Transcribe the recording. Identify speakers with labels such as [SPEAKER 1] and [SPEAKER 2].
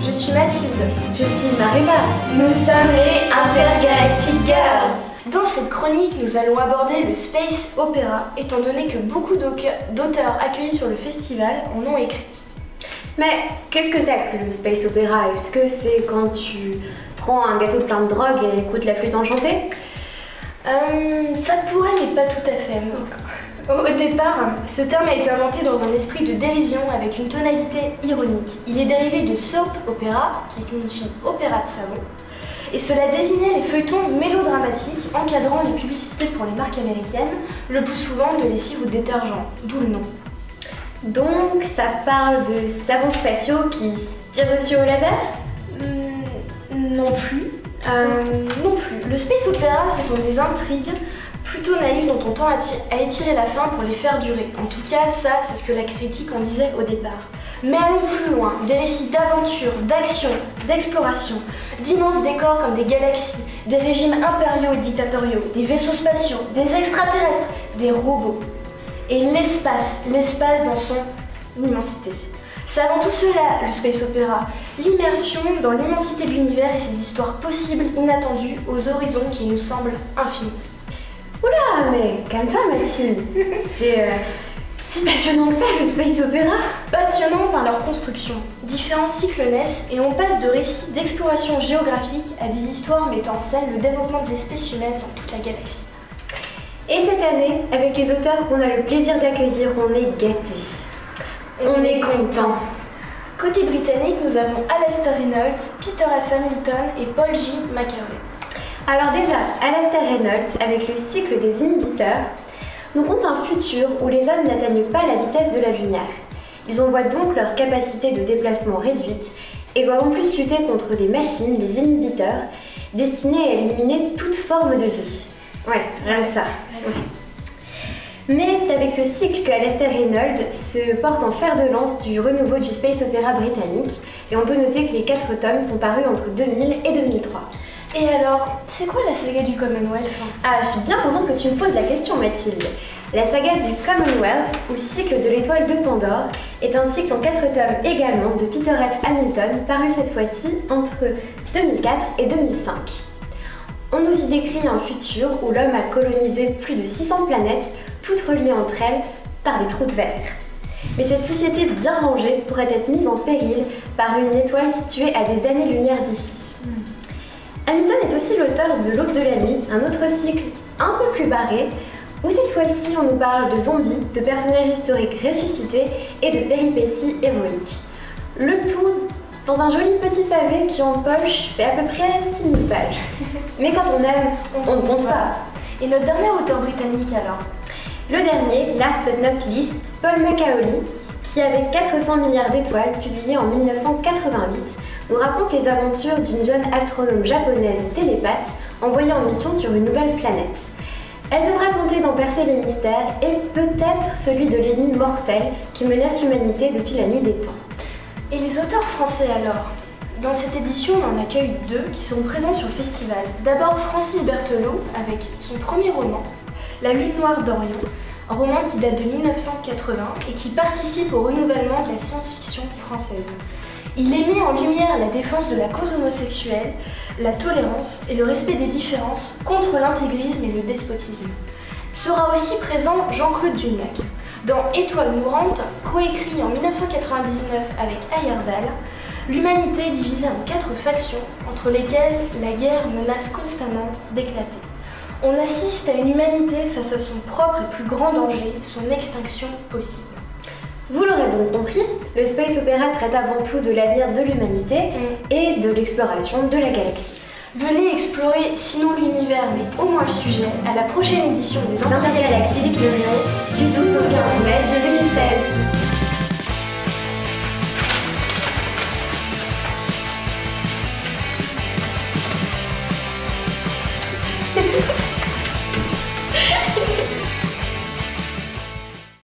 [SPEAKER 1] Je suis Mathilde.
[SPEAKER 2] Je suis Marina.
[SPEAKER 1] Nous sommes les Intergalactic Girls. Dans cette chronique, nous allons aborder le Space Opera, étant donné que beaucoup d'auteurs accueillis sur le festival en ont écrit.
[SPEAKER 2] Mais qu'est-ce que c'est que le Space Opera? Est-ce que c'est quand tu prends un gâteau plein de drogue et écoutes la flûte enchantée?
[SPEAKER 1] Ça pourrait, mais pas tout à fait. Au départ, ce terme a été inventé dans un esprit de dérision avec une tonalité ironique. Il est dérivé de soap opera, qui signifie opéra de savon, et cela désignait les feuilletons mélodramatiques encadrant les publicités pour les marques américaines, le plus souvent de lessive ou de détergent, d'où le nom.
[SPEAKER 2] Donc ça parle de savons spatiaux qui se tirent dessus au laser?
[SPEAKER 1] Non plus. Non plus. Le space opera, ce sont des intrigues plutôt naïves dont on tend à étirer la fin pour les faire durer. En tout cas, ça, c'est ce que la critique en disait au départ. Mais allons plus loin. Des récits d'aventure, d'action, d'exploration, d'immenses décors comme des galaxies, des régimes impériaux et dictatoriaux, des vaisseaux spatiaux, des extraterrestres, des robots. Et l'espace dans son immensité. C'est avant tout cela, le space opéra, l'immersion dans l'immensité de l'univers et ses histoires possibles, inattendues, aux horizons qui nous semblent infinis.
[SPEAKER 2] Oula, mais calme-toi Mathilde. C'est si passionnant que ça, le space opéra.
[SPEAKER 1] Passionnant par leur construction. Différents cycles naissent et on passe de récits d'exploration géographique à des histoires mettant en scène le développement de l'espèce humaine dans toute la galaxie.
[SPEAKER 2] Et cette année, avec les auteurs qu'on a le plaisir d'accueillir, on est gâtés. On est contents.
[SPEAKER 1] Côté britannique, nous avons Alastair Reynolds, Peter F. Hamilton et Paul J. McCartney.
[SPEAKER 2] Alors déjà, Alastair Reynolds, avec le cycle des inhibiteurs, nous conte un futur où les hommes n'atteignent pas la vitesse de la lumière. Ils en voient donc leur capacité de déplacement réduite et doivent en plus lutter contre des machines, les inhibiteurs, destinées à éliminer toute forme de vie. Ouais, rien que ça. Ouais. Mais c'est avec ce cycle que Alastair Reynolds se porte en fer de lance du renouveau du space opéra britannique, et on peut noter que les 4 tomes sont parus entre 2000 et 2003.
[SPEAKER 1] Et alors, c'est quoi la saga du Commonwealth?
[SPEAKER 2] Ah, je suis bien contente que tu me poses la question, Mathilde. La saga du Commonwealth, ou cycle de l'étoile de Pandore, est un cycle en 4 tomes également de Peter F. Hamilton, paru cette fois-ci entre 2004 et 2005. On nous y décrit un futur où l'homme a colonisé plus de 600 planètes, toutes reliées entre elles par des trous de verre. Mais cette société bien rangée pourrait être mise en péril par une étoile située à des années-lumière d'ici. Hamilton est aussi l'auteur de L'Aube de la Nuit, un autre cycle un peu plus barré, où cette fois-ci on nous parle de zombies, de personnages historiques ressuscités et de péripéties héroïques. Le tout dans un joli petit pavé qui en poche fait à peu près 6000 pages. Mais quand on aime, on ne compte pas.
[SPEAKER 1] Et notre dernier auteur britannique alors?
[SPEAKER 2] Le dernier, last but not least, Paul McCartney, qui avec 400 milliards d'étoiles, publié en 1988, nous raconte les aventures d'une jeune astronome japonaise télépathe envoyée en mission sur une nouvelle planète. Elle devra tenter d'en percer les mystères et peut-être celui de l'ennemi mortel qui menace l'humanité depuis la nuit des temps.
[SPEAKER 1] Et les auteurs français alors? Dans cette édition, on en accueille 2 qui seront présents sur le festival. D'abord Francis Berthelot avec son premier roman, La Lune Noire d'Orion, un roman qui date de 1980 et qui participe au renouvellement de la science-fiction française. Il est mis en lumière la défense de la cause homosexuelle, la tolérance et le respect des différences contre l'intégrisme et le despotisme. Sera aussi présent Jean-Claude Duniac. Dans Étoile mourante, coécrit en 1999 avec Heyerdahl, l'humanité est divisée en 4 factions entre lesquelles la guerre menace constamment d'éclater. On assiste à une humanité face à son propre et plus grand danger, son extinction possible.
[SPEAKER 2] Vous l'aurez donc compris, le space opéra traite avant tout de l'avenir de l'humanité et de l'exploration de la galaxie.
[SPEAKER 1] Venez explorer, sinon l'univers, mais au moins le sujet, à la prochaine édition des Intergalactiques de Lyon, du 12 au 15 mai de 2016.